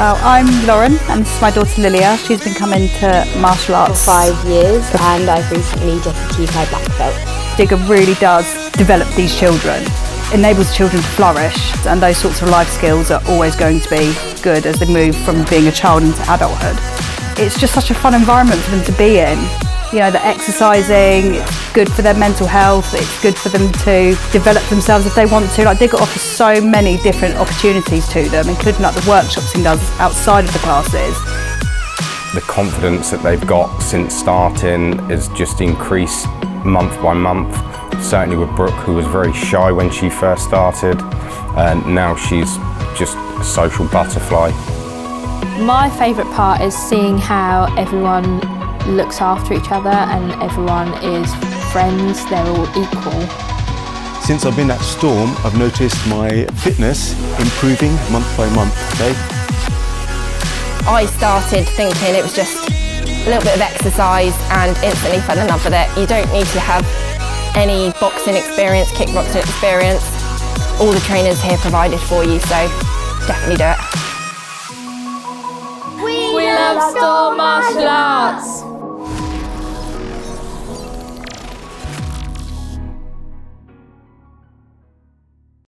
Well, I'm Lauren and this is my daughter Lilia. She's been coming to martial arts for 5 years and I've recently just achieved my black belt. Digger really does develop these children, enables children to flourish, and those sorts of life skills are always going to be good as they move from being a child into adulthood. It's just such a fun environment for them to be in. You know, the exercising, it's good for their mental health, it's good for them to develop themselves if they want to. Like, Digger offers so many different opportunities to them, including like the workshops he does outside of the classes. The confidence that they've got since starting has just increased month by month. Certainly with Brooke, who was very shy when she first started, and now she's just a social butterfly. My favourite part is seeing how everyone looks after each other and everyone is friends, they're all equal. Since I've been at Storm, I've noticed my fitness improving month by month, okay? I started thinking it was just a little bit of exercise and instantly fell in love with it. You don't need to have any boxing experience, kickboxing experience. All the trainers here provided for you, so definitely do it. We love Storm Martial Arts!